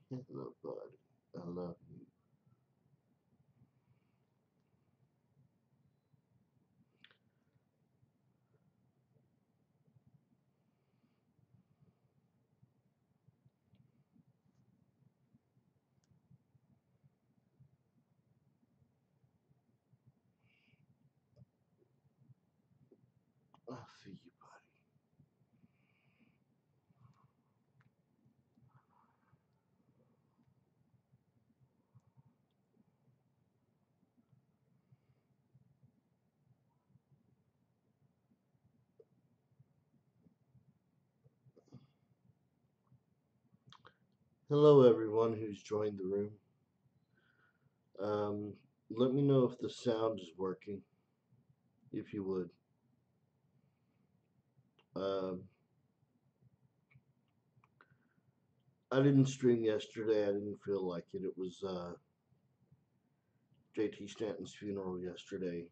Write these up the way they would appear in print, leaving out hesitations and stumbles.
Hello, bud. I love you. I feel you, buddy. Hello, everyone who's joined the room. Um, Let me know if the sound is working, if you would. Um, I didn't stream yesterday. I didn't feel like it. It was JT Stanton's funeral yesterday.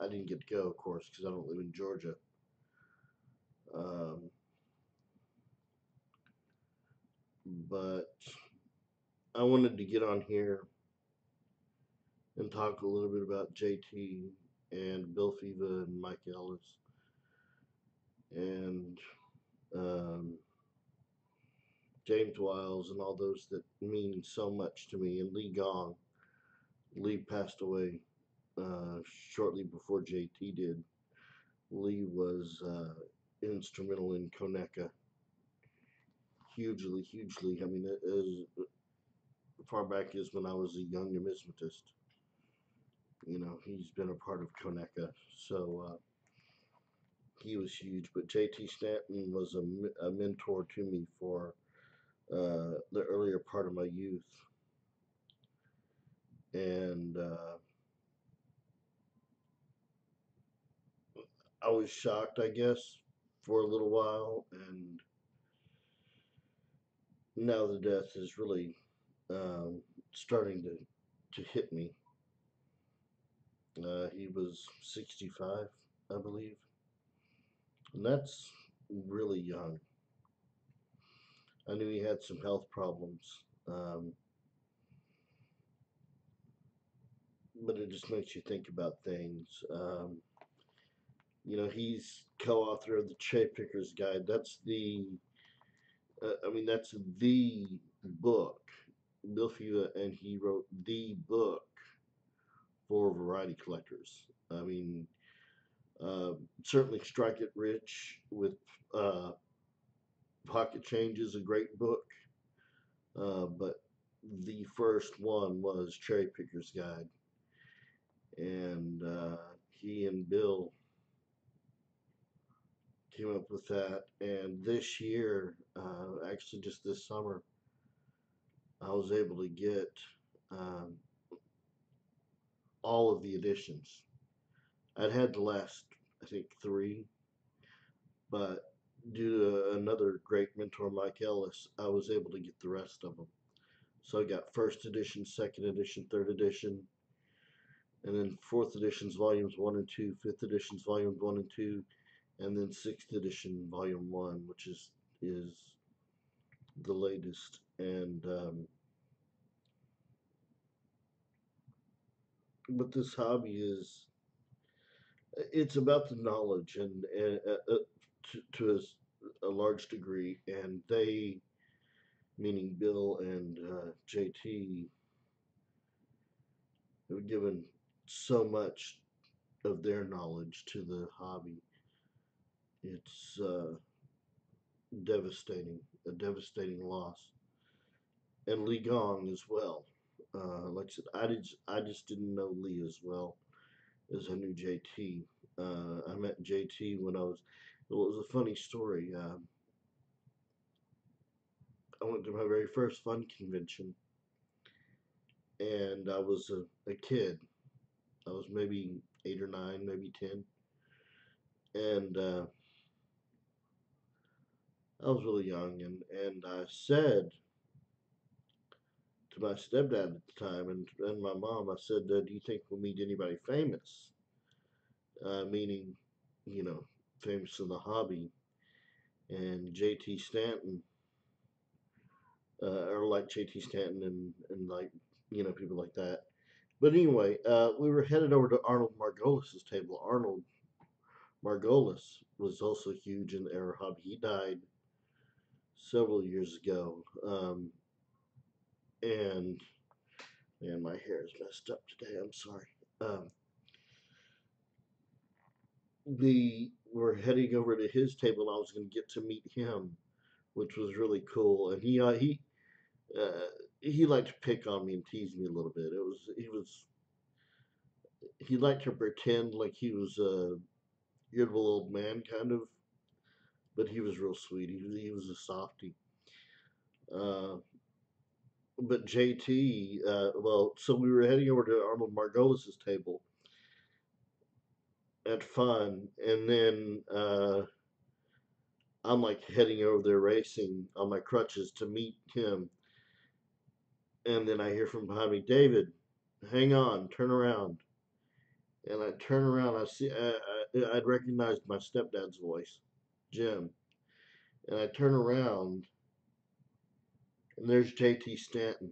I didn't get to go, of course, because I don't live in Georgia. Um, but I wanted to get on here and talk a little bit about JT and Bill Fiva and Mike Ellis and um, James Wiles and all those that mean so much to me, and Lee Gong. Lee passed away shortly before JT did. Lee was instrumental in Koneka, hugely, hugely. I mean, as far back as when I was a young numismatist, he's been a part of Koneka. So he was huge. But JT Stanton was a mentor to me for the earlier part of my youth. And I was shocked, I guess, for a little while, and now the death is really starting to hit me. He was 65, I believe, and that's really young. I knew he had some health problems, but it just makes you think about things. He's co-author of the Cherry Picker's Guide. That's the book. Bill Fiva, and he wrote the book for variety collectors. I mean, certainly Strike It Rich with uh, Pocket Change is a great book, but the first one was Cherry Picker's Guide, and he and Bill came up with that. And this year, actually just this summer, I was able to get um, all of the editions. I'd had the last, I think, three, but due to another great mentor, Mike Ellis, I was able to get the rest of them. So I got first edition, second edition, third edition, and then fourth editions, volumes one and two, fifth editions, volumes one and two, and then sixth edition, volume one, which is the latest. And but this hobby is it's about the knowledge and to a large degree, and they, meaning Bill and JT, have given so much of their knowledge to the hobby. It's devastating, a devastating loss. And Lee Gong as well. Like I said, I just didn't know Lee as well as I knew JT. I met JT when I was. Well, it was a funny story. I went to my very first fun convention, and I was a kid. I was maybe 8 or 9, maybe 10, and I was really young. And I said to my stepdad at the time and my mom, I said, "Do you think we'll meet anybody famous?" Meaning, you know, famous in the hobby. And JT Stanton or like JT Stanton and like people like that. But anyway, we were headed over to Arnold Margolis's table. Arnold Margolis was also huge in the air hobby. He died several years ago, and man, my hair is messed up today. I'm sorry. Um, the We're heading over to his table, and I was going to get to meet him, which was really cool. And uh, he liked to pick on me and tease me a little bit. He liked to pretend like he was a irritable old man, kind of, but he was real sweet. He was a softie. Uh, but JT, well, so we were heading over to Arnold Margolis's table at fun, and then I'm like heading over there racing on my crutches to meet him, and then I hear from behind me, David, hang on, turn around, and I turn around, I'd recognized my stepdad's voice, Jim, and I turn around, and there's J.T. Stanton,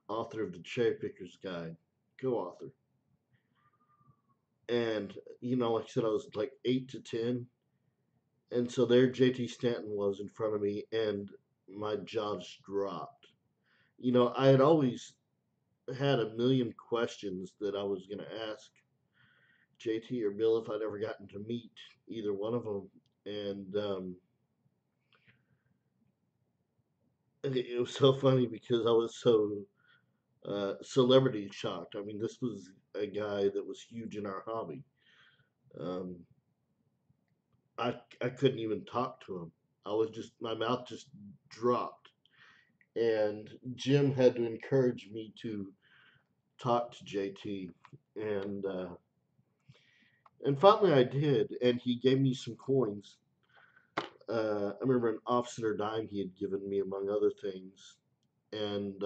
author of the Cherry Picker's Guide, co-author, and like I said, I was like 8 to 10. And so there JT Stanton was in front of me, and my jaw just dropped. I had always had a million questions that I was going to ask JT or Bill if I'd ever gotten to meet either one of them. And it was so funny because I was so celebrity shocked. I mean, this was a guy that was huge in our hobby. Um, I couldn't even talk to him. My mouth just dropped. And Jim had to encourage me to talk to JT, and finally I did, and he gave me some coins. I remember an offset dime he had given me, among other things. And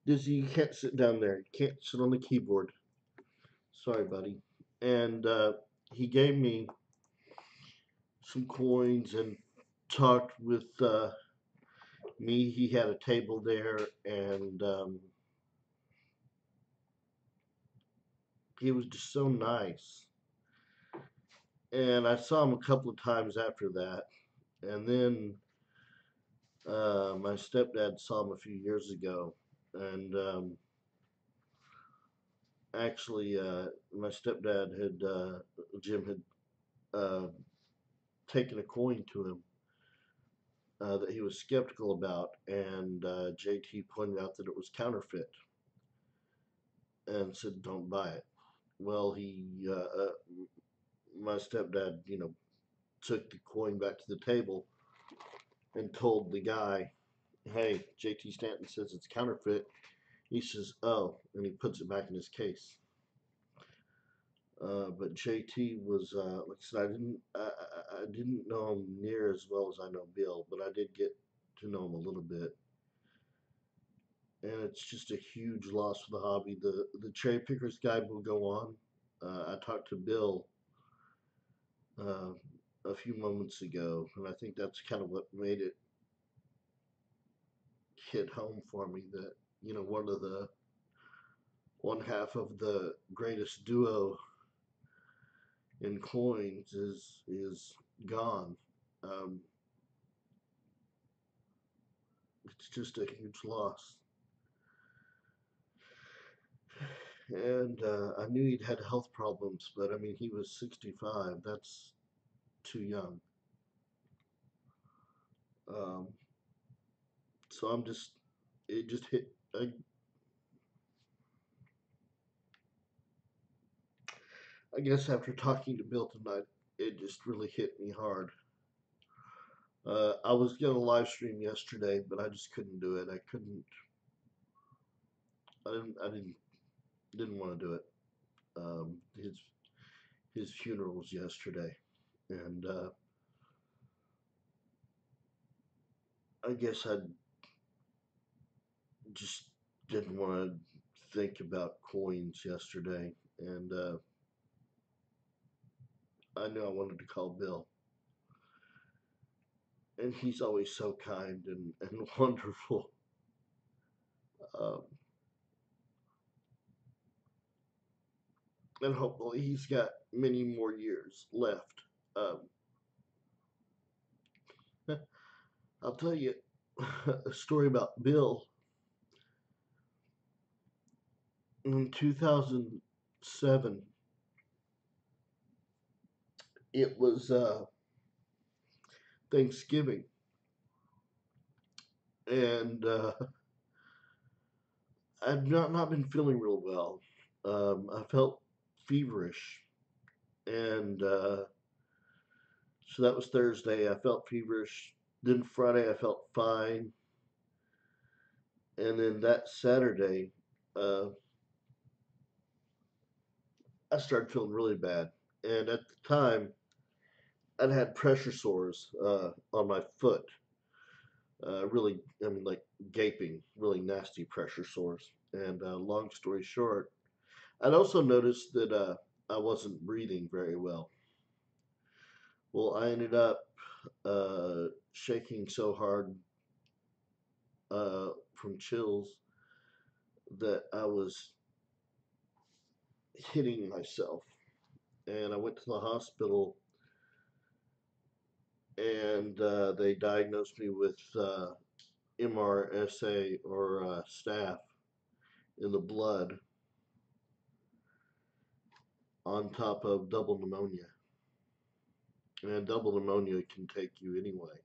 Dizzy, you can't sit down there. You can't sit on the keyboard. Sorry, buddy. And he gave me some coins and talked with me. He had a table there, and he was just so nice. And I saw him a couple of times after that. And then my stepdad saw him a few years ago. And actually, my stepdad Jim had uh, taken a coin to him that he was skeptical about. And JT pointed out that it was counterfeit and said, don't buy it. Well, my stepdad, took the coin back to the table and told the guy, hey, JT Stanton says it's counterfeit. He says, oh, and he puts it back in his case. But JT was, like I said, I didn't know him near as well as I know Bill, but I did get to know him a little bit. And it's just a huge loss for the hobby. The Cherry Pickers Guide will go on. I talked to Bill uh, a few moments ago, and I think that's kind of what made it hit home for me that one half of the greatest duo in coins is gone. Um, it's just a huge loss. And I knew he'd had health problems, but I mean, he was 65. That's too young. Um, so it just hit. I guess after talking to Bill tonight, it just really hit me hard. I was gonna live stream yesterday, but I just couldn't do it. I couldn't. I didn't want to do it. Um, his his funeral was yesterday, and I guess I just didn't want to think about coins yesterday, and I knew I wanted to call Bill. and he's always so kind and wonderful. Um, and hopefully he's got many more years left. Um, I'll tell you a story about Bill. In 2007, it was Thanksgiving, and I'd not been feeling real well. I felt feverish, and so that was Thursday. I felt feverish. Then Friday, I felt fine, and then that Saturday, uh, I started feeling really bad. And at the time, I'd had pressure sores on my foot. Really, I mean, like gaping, really nasty pressure sores. And long story short, I'd also noticed that I wasn't breathing very well. Well, I ended up shaking so hard from chills that I was hitting myself. And I went to the hospital, and they diagnosed me with MRSA, or staph in the blood, on top of double pneumonia. And double pneumonia can take you anyway.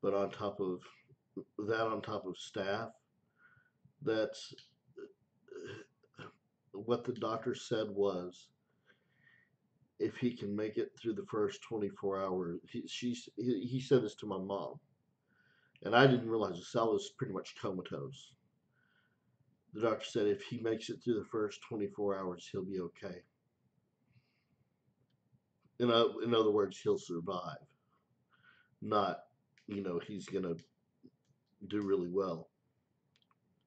But on top of that, on top of staph, that's what the doctor said was, if he can make it through the first 24 hours. He said this to my mom, and I didn't realize this. I was pretty much comatose. The doctor said if he makes it through the first 24 hours, he'll be okay. In other words, he'll survive. Not, he's gonna do really well.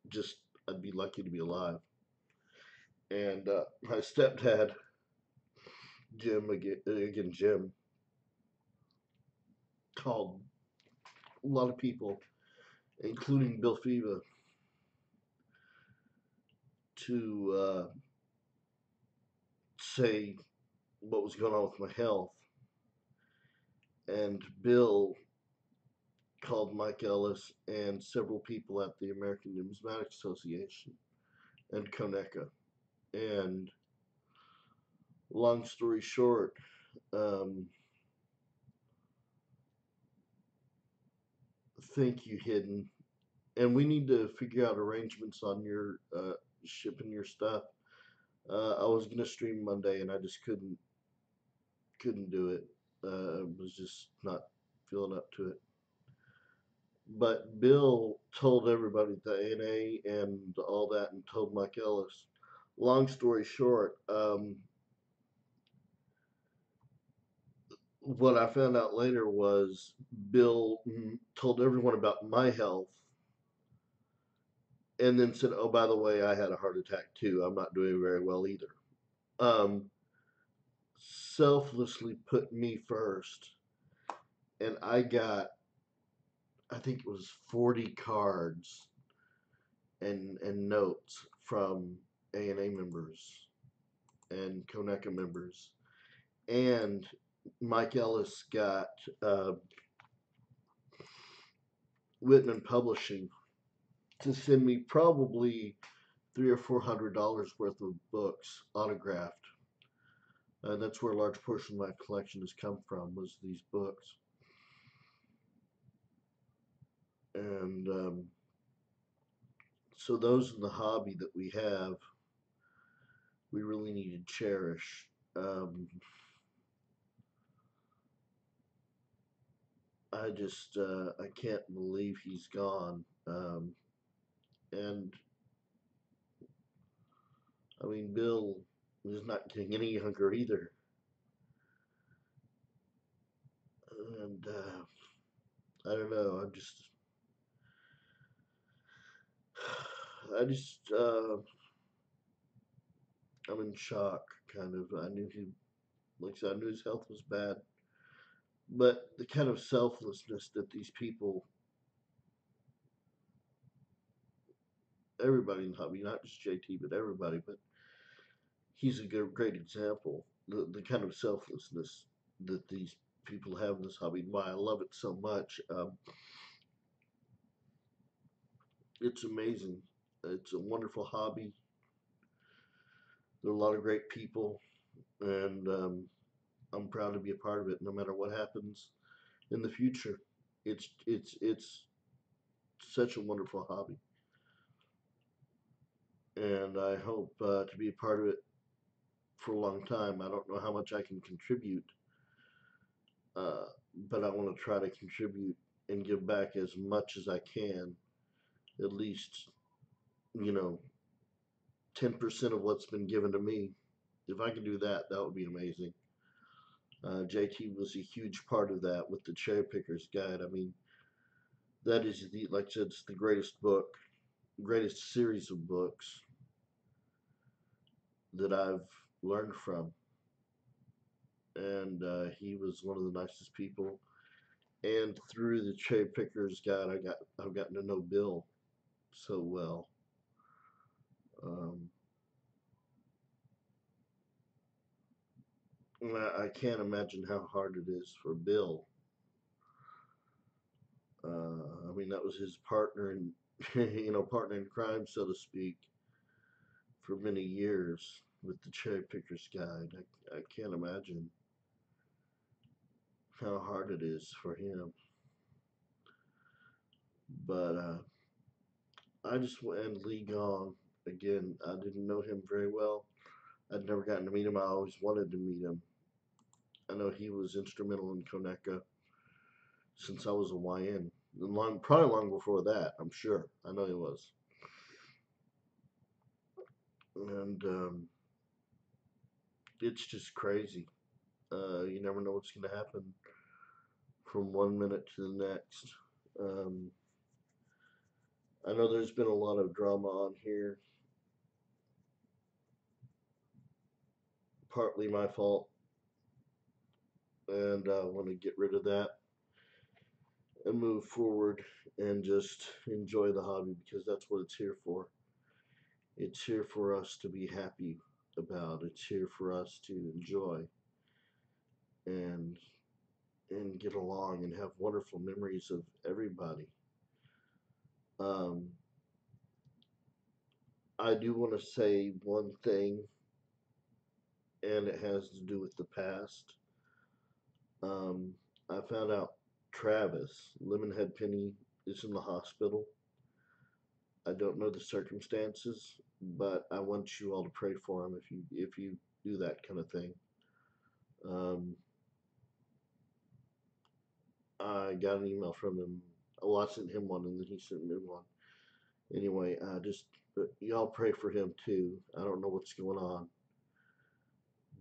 Just, I'd be lucky to be alive. And my stepdad, Jim, called a lot of people, including Bill Fiva, to say what was going on with my health. And Bill called Mike Ellis and several people at the American Numismatic Association and Coneca. And long story short, um, thank you, Hidden. And we need to figure out arrangements on your shipping your stuff. I was gonna stream Monday, and I just couldn't do it. I was just not feeling up to it. But Bill told everybody at the ANA and all that, and told Mike Ellis. Long story short, what I found out later was Bill told everyone about my health, and then said, "Oh, by the way, I had a heart attack too. I'm not doing very well either." Um, Selflessly put me first, and I think it was 40 cards and notes from ANA members and Coneca members, and Mike Ellis got Whitman Publishing to send me probably $300 or $400 worth of books autographed. That's where a large portion of my collection has come from, was these books. And so those in the hobby that we have, we really need to cherish. I can't believe he's gone. And I mean, Bill is not getting any younger either. And I don't know. I just, I'm in shock, kind of. I knew he, like I said, I knew his health was bad, But the kind of selflessness that these people, everybody in the hobby, not just JT, but everybody, but he's a great example. The kind of selflessness that these people have in this hobby, and why I love it so much. It's amazing. It's a wonderful hobby. There are a lot of great people, and I'm proud to be a part of it. No matter what happens in the future, it's such a wonderful hobby, and I hope to be a part of it for a long time. I don't know how much I can contribute, uh, but I want to try to contribute and give back as much as I can. At least, you know, 10% of what's been given to me. If I can do that, that would be amazing. JT was a huge part of that with the Cherry Picker's Guide. I mean, that is the, like I said, it's the greatest book, greatest series of books that I've learned from. And he was one of the nicest people. And through the Cherry Picker's Guide, I've gotten to know Bill so well. Um, I can't imagine how hard it is for Bill. I mean, that was his partner in, partner in crime, so to speak, for many years with the Cherry Picker's Guide. I can't imagine how hard it is for him. But I just and Lee Gong again. I didn't know him very well. I'd never gotten to meet him. I always wanted to meet him. I know he was instrumental in Koneka since I was a YN. Probably long before that. I'm sure. I know he was. And it's just crazy. You never know what's going to happen from one minute to the next. Um, I know there's been a lot of drama on here, partly my fault, and I want to get rid of that and move forward and just enjoy the hobby because that's what it's here for. It's here for us to be happy about. It's here for us to enjoy and get along and have wonderful memories of everybody. Um, I do want to say one thing, and it has to do with the past. Um, I found out Travis Lemonhead Penny is in the hospital. I don't know the circumstances, but I want you all to pray for him if you do that kind of thing. Um, I got an email from him. Well, I sent him one, and then he sent me one. Anyway, just y'all pray for him too. I don't know what's going on,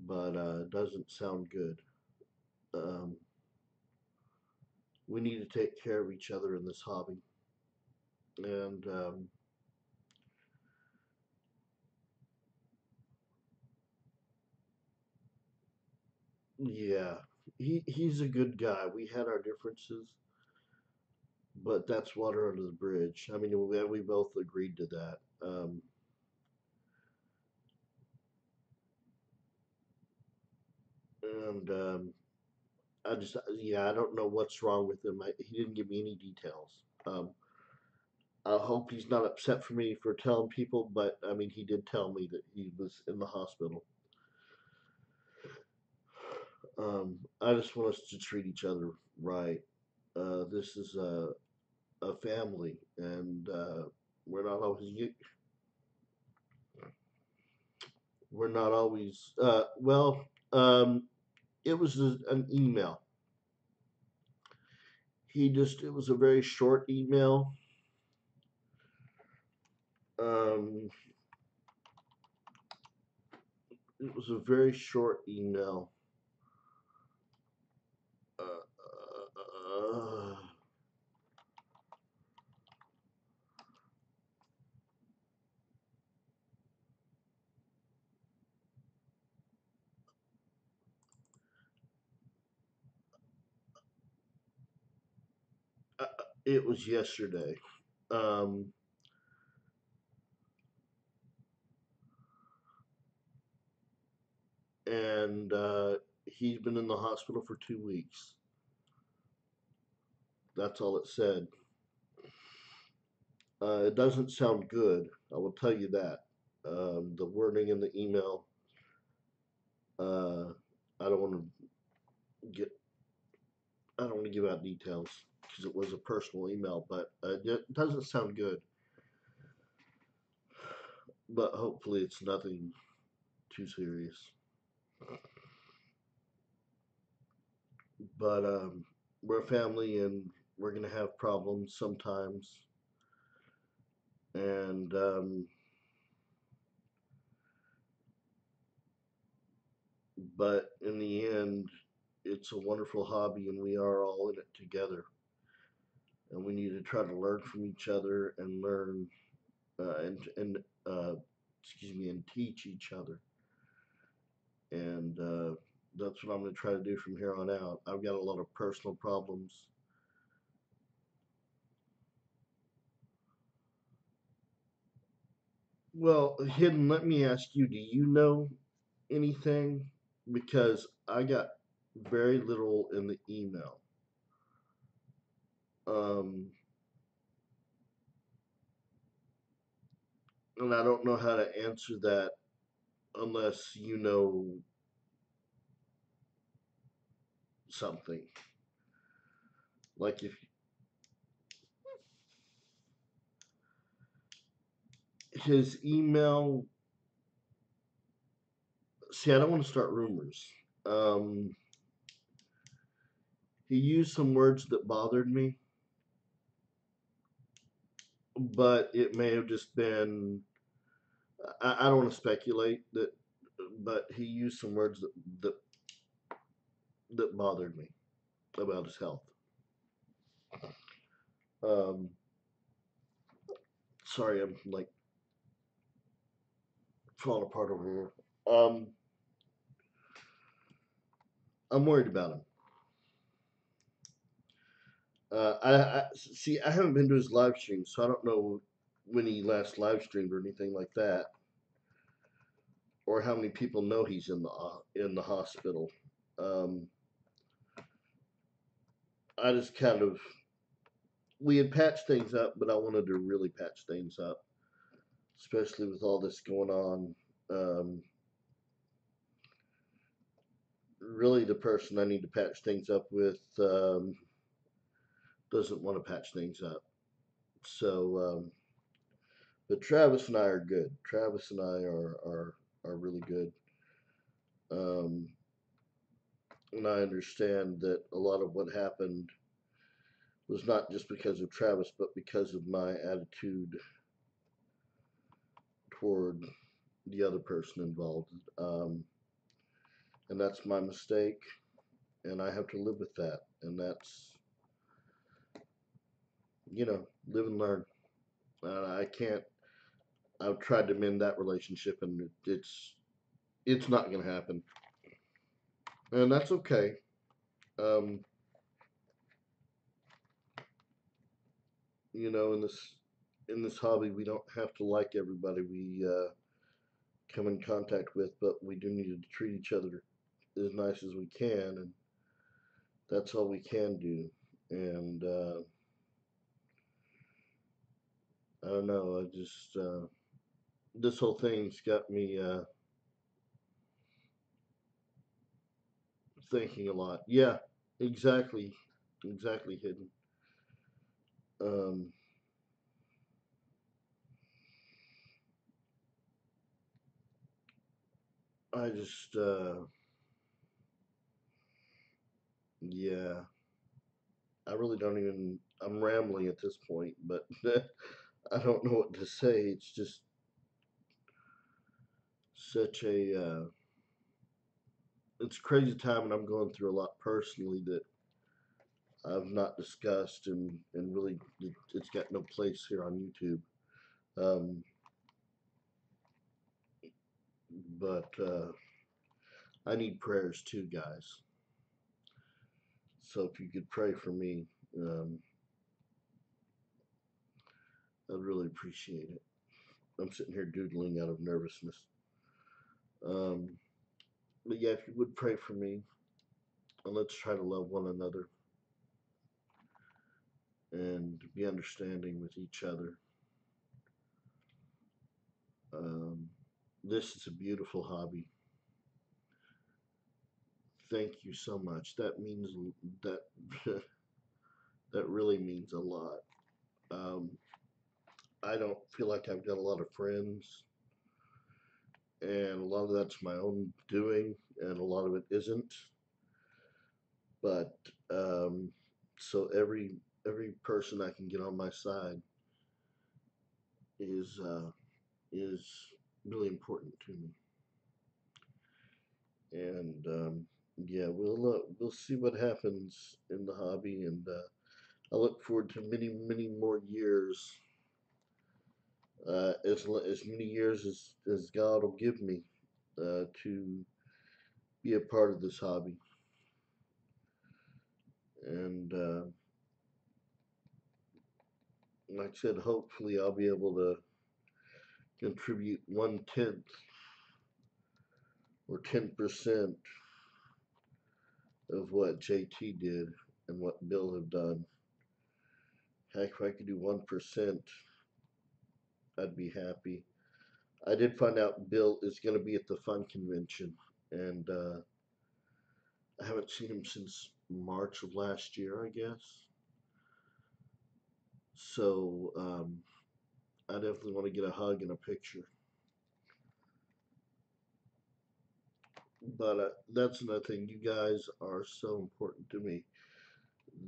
but it doesn't sound good. Um, we need to take care of each other in this hobby, and yeah, he's a good guy. We had our differences, but that's water under the bridge. I mean, we both agreed to that. And I just, yeah, I don't know what's wrong with him. He didn't give me any details. I hope he's not upset for me for telling people, but I mean, he did tell me that he was in the hospital. I just want us to treat each other right. This is a family, and we're not always we're not always well. It was an email. It was a very short email. Um, it was a very short email. Uh, It was yesterday. Um, and he's been in the hospital for 2 weeks. That's all it said. It doesn't sound good. I will tell you that. The wording in the email, uh, I don't want to get, I don't want to give out details because it was a personal email, but it doesn't sound good. But hopefully, it's nothing too serious. But we're a family, and we're gonna have problems sometimes. And but in the end, it's a wonderful hobby, and we are all in it together. And we need to try to learn from each other and learn and uh, excuse me, and teach each other. And that's what I'm going to try to do from here on out. I've got a lot of personal problems. Well, Hidden, let me ask you, do you know anything? Because I got very little in the email. Um, and I don't know how to answer that unless you know something. Like if his email, see, I don't want to start rumors. Um, he used some words that bothered me, but it may have just been, I don't want to speculate that, but he used some words that, that bothered me about his health. Um, sorry, I'm like falling apart over here. I'm worried about him. I see. I haven't been to his live stream, so I don't know when he last live streamed or anything like that, or how many people know he's in the hospital. Um, I just kind of we had patched things up, but I wanted to really patch things up, especially with all this going on. Um, really, the person I need to patch things up with doesn't want to patch things up. So, but Travis and I are good. Travis and I are really good. Um, and I understand that a lot of what happened was not just because of Travis, but because of my attitude toward the other person involved. And that's my mistake, and I have to live with that. And that's, live and learn. I can't. I've tried to mend that relationship, and it's not going to happen, and that's okay. Um, in this hobby, we don't have to like everybody we come in contact with, but we do need to treat each other as nice as we can, and that's all we can do. And I don't know. I just this whole thing's got me thinking a lot. Yeah, exactly, exactly. Hidden. Um, I just yeah. I really don't even. I'm rambling at this point, but I don't know what to say. It's just such a it's a crazy time, and I'm going through a lot personally that I've not discussed, and really it's got no place here on YouTube. Um, but I need prayers too, guys. So if you could pray for me, um, I'd really appreciate it. I'm sitting here doodling out of nervousness. Um, but yeah, if you would pray for me, and let's try to love one another and be understanding with each other. Um, this is a beautiful hobby. Thank you so much. That means that that really means a lot. Um, I don't feel like I've got a lot of friends, and a lot of that's my own doing, and a lot of it isn't. But um, so every person I can get on my side is is really important to me. And yeah, we'll see what happens in the hobby, and I look forward to many more years, as many years as God will give me to be a part of this hobby. And like I said, hopefully I'll be able to contribute 1/10 or 10% of what JT did and what Bill have done. Heck, if I could do 1%, I'd be happy. I did find out Bill is going to be at the Fun Convention, and I haven't seen him since March of last year, I guess. So I definitely want to get a hug and a picture. But that's another thing. You guys are so important to me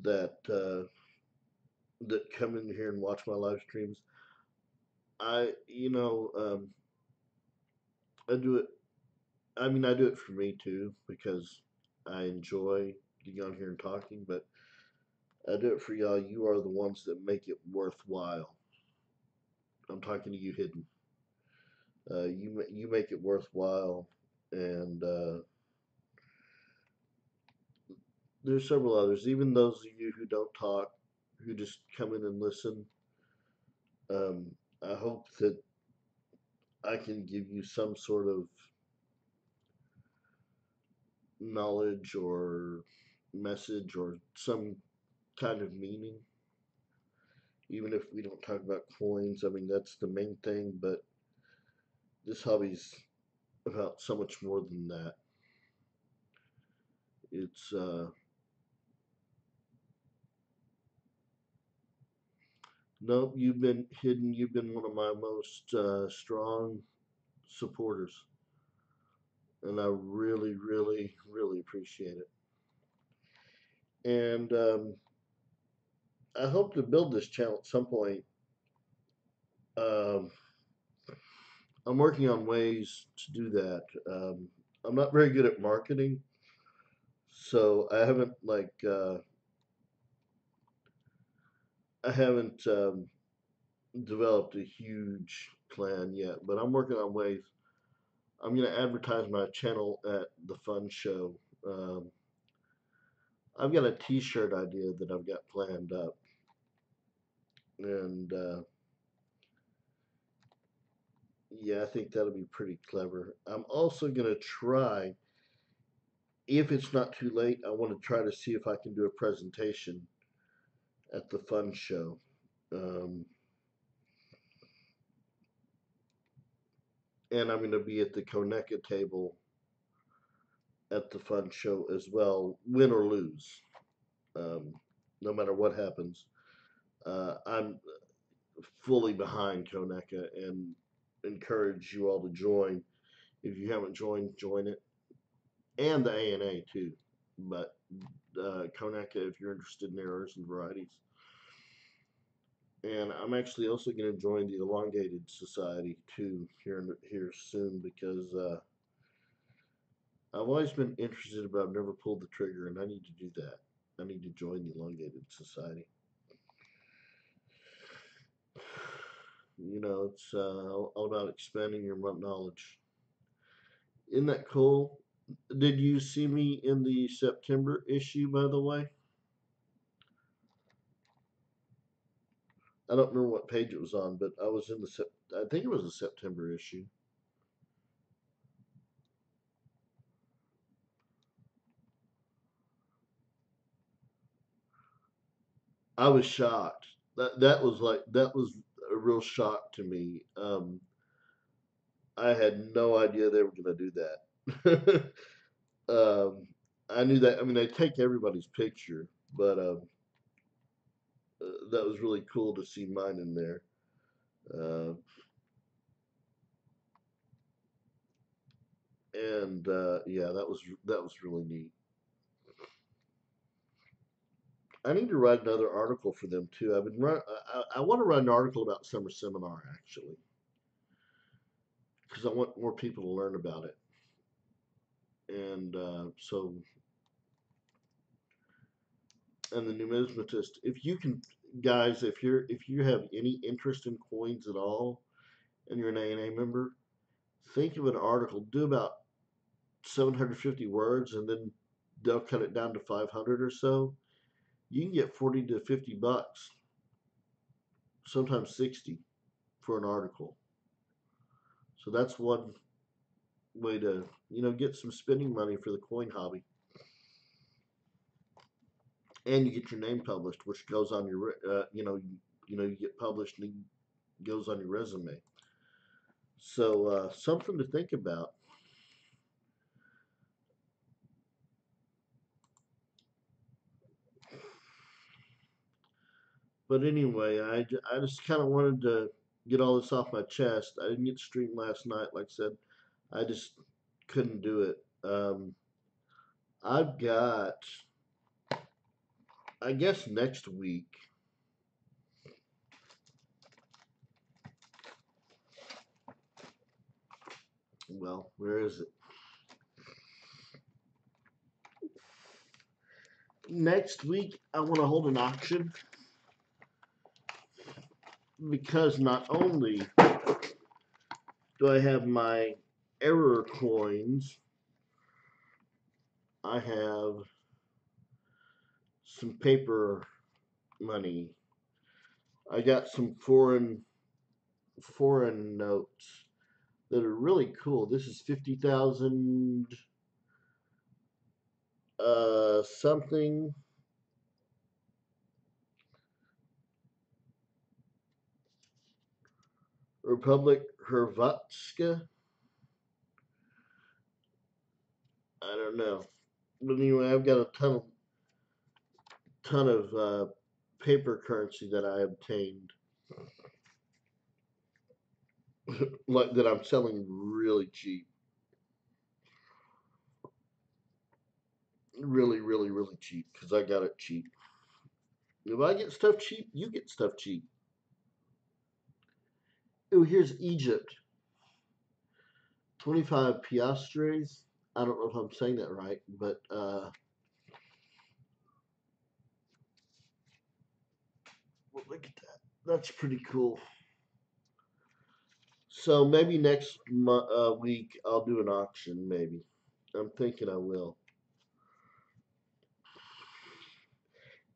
that that come in here and watch my live streams. I do it. I mean, I do it for me too because I enjoy getting on here and talking. But I do it for y'all. You are the ones that make it worthwhile. I'm talking to you, Hidden. You make it worthwhile, and there's several others. Even those of you who don't talk, who just come in and listen. Um, I hope that I can give you some sort of knowledge or message or some kind of meaning. Even if we don't talk about coins, I mean that's the main thing. But this hobby's about so much more than that. It's nope. You've been hidden. You've been one of my most strong supporters, and I really appreciate it. And I hope to build this channel at some point. Um, I'm working on ways to do that. I'm not very good at marketing, so I haven't developed a huge plan yet. But I'm working on ways. I'm going to advertise my channel at the fun show. Um, I've got a T-shirt idea that I've got planned up, and yeah, I think that'll be pretty clever. I'm also going to try, if it's not too late, I want to try to see if I can do a presentation at the fun show. Um, and I'm going to be at the Koneka table at the fun show as well, win or lose. Um, no matter what happens, I'm fully behind Koneka and encourage you all to join. If you haven't joined, join it, and the ANA too. But Koneka, if you're interested in errors and varieties. And I'm actually also going to join the Elongated Society too here soon because I've always been interested, but I've never pulled the trigger, and I need to do that. I need to join the Elongated Society. It's all about expanding your knowledge. Isn't that cool? Did you see me in the September issue, by the way? I don't remember what page it was on, but I was in I think it was a September issue. I was shocked. That was a real shock to me. I had no idea they were going to do that. um, I knew that. I mean, they take everybody's picture, but that was really cool to see mine in there. Uh, and yeah, that was really neat. I need to write another article for them too. I want to write an article about summer seminar actually, because I want more people to learn about it. And and the numismatist, if you can, guys, if you have any interest in coins at all, and you're an ANA member, think of an article. Do about 750 words, and then they'll cut it down to 500 or so. You can get 40 to 50 bucks, sometimes 60, for an article. So that's one way to get some spending money for the coin hobby, and you get your name published, which goes on your you get published and it goes on your resume. So something to think about. But anyway, I just kind of wanted to get all this off my chest. I didn't get to stream last night, like I said. I just couldn't do it. I've got, I guess next week. Well, where is it? Next week, I want to hold an auction because not only do I have my error coins, I have some paper money. I got some foreign notes that are really cool. This is 50,000 something. Republic Hrvatska. I don't know. But anyway, I've got a ton of paper currency that I obtained, like that I'm selling really cheap, really cheap because I got it cheap. If I get stuff cheap, you get stuff cheap. Oh, here's Egypt. 25 piastres. I don't know if I'm saying that right, but well, look at that. That's pretty cool. So maybe next week I'll do an auction. Maybe I'm thinking I will,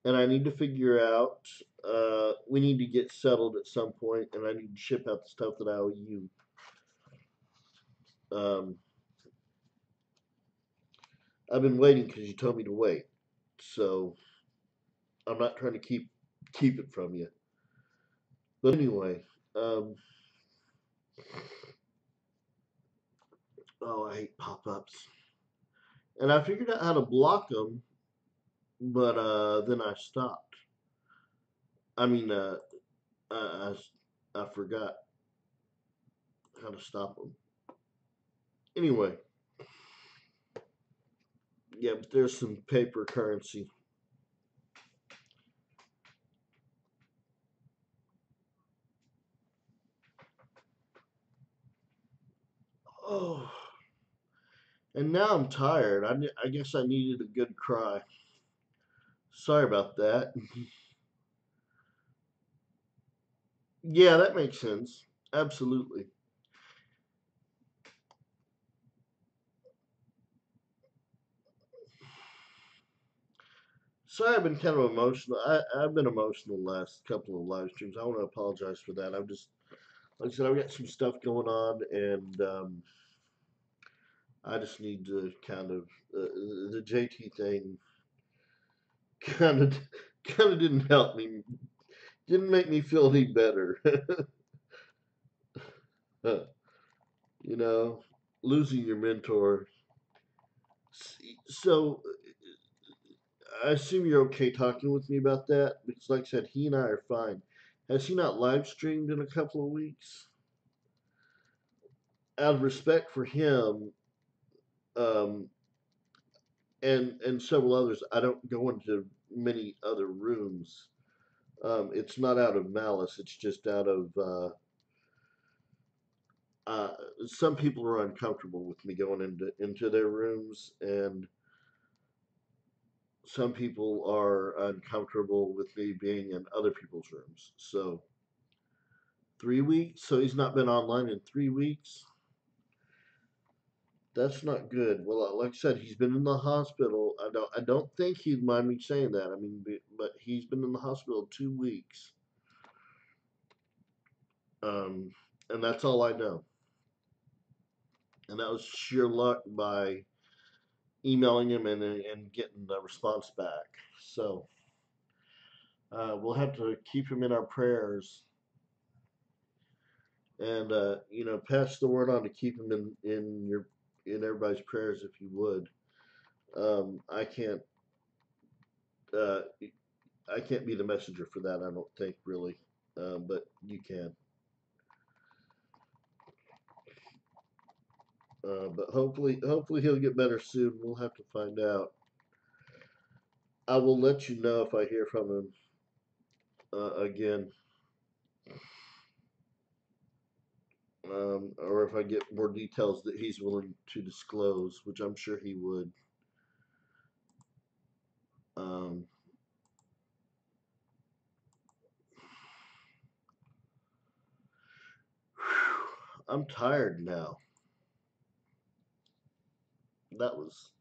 and I need to figure out. We need to get settled at some point, and I need to ship out the stuff that I owe you. Um, I've been waiting because you told me to wait, so I'm not trying to keep it from you. But anyway, um, oh, I hate pop-ups, and I figured out how to block them, but then I stopped. I mean, I, I forgot how to stop them. Anyway, yeah, but there's some paper currency. Oh, and now I'm tired. I guess I needed a good cry. Sorry about that. Yeah, that makes sense. Absolutely. Sorry, I've been kind of emotional. I've been emotional the last couple of live streams. I want to apologize for that. I'm just, like I said, I've got some stuff going on, and I just need to kind of the JT thing kind of kind of didn't help me, didn't make me feel any better. You know, losing your mentor. So I assume you're okay talking with me about that because, like I said, he and I are fine. Has he not live streamed in a couple of weeks? Out of respect for him, um, and several others, I don't go into many other rooms. It's not out of malice. It's just out of uh, some people are uncomfortable with me going into their rooms, and some people are uncomfortable with me being in other people's rooms. So 3 weeks. So he's not been online in 3 weeks. That's not good. Well, like I said, he's been in the hospital. I don't think he'd mind me saying that. I mean, but he's been in the hospital 2 weeks. Um, and that's all I know. And that was sheer luck by emailing him and getting a response back. So we'll have to keep him in our prayers, and pass the word on to keep him in everybody's prayers if you would. I can't uh, I can't be the messenger for that. I don't think really, but you can. But hopefully he'll get better soon. We'll have to find out. I will let you know if I hear from him again, or if I get more details that he's willing to disclose, which I'm sure he would. Um, I'm tired now. That was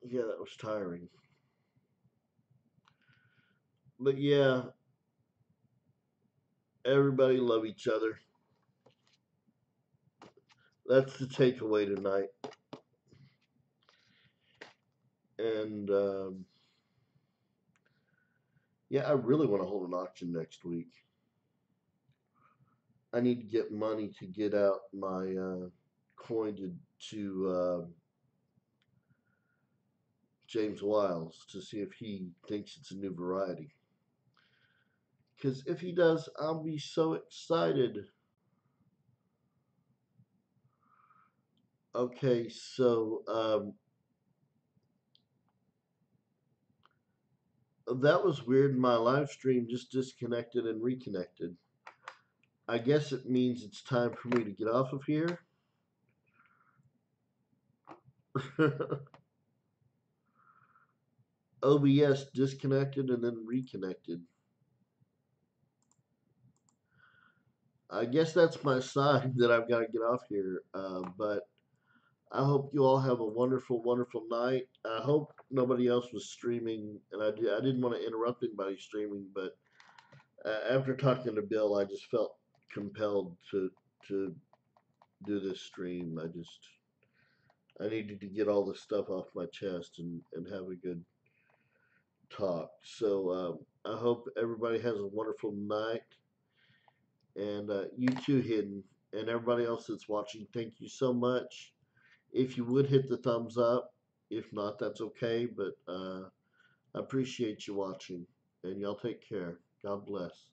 Yeah, that was tiring. But yeah, everybody love each other. That's the takeaway tonight. And yeah, I really want to hold an auction next week. I need to get money to get out my coin to James Wiles to see if he thinks it's a new variety. Because if he does, I'll be so excited. Okay, so that was weird. My live stream just disconnected and reconnected. I guess it means it's time for me to get off of here. OBS disconnected and then reconnected. I guess that's my sign that I've got to get off here. But I hope you all have a wonderful, wonderful night. I hope nobody else was streaming, and I didn't want to interrupt anybody streaming, but after talking to Bill, I just felt compelled to do this stream. I needed to get all this stuff off my chest and have a good talk. So I hope everybody has a wonderful night, and you too, Hidden, and everybody else that's watching. Thank you so much. If you would hit the thumbs up, if not, that's okay. But I appreciate you watching, and y'all take care. God bless.